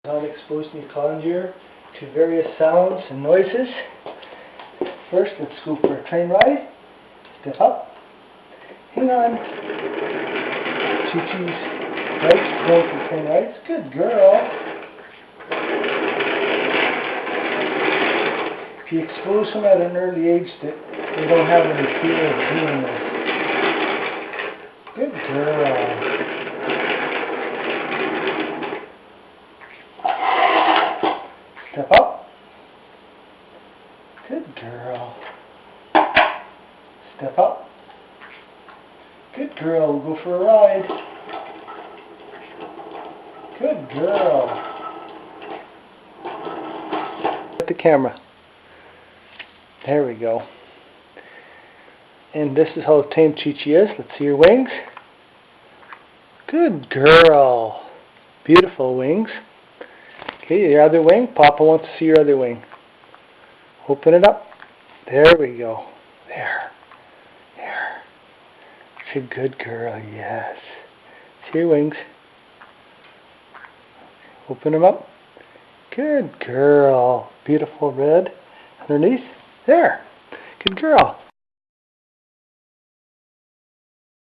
I'm exposing your conure to various sounds and noises. First, let's go for a train ride. Step up. Hang on. Choo-choo's right, going for train rides. Good girl. If you expose them at an early age, that they don't have any fear of doing this. Good girl. Step up. Good girl. Step up. Good girl. We'll go for a ride. Good girl. At the camera. There we go. And this is how tame Chi-Chi is. Let's see your wings. Good girl. Beautiful wings. Okay, your other wing. Papa wants to see your other wing. Open it up. There we go. There. There. She's a good girl, yes. See your wings. Open them up. Good girl. Beautiful red underneath. There. Good girl.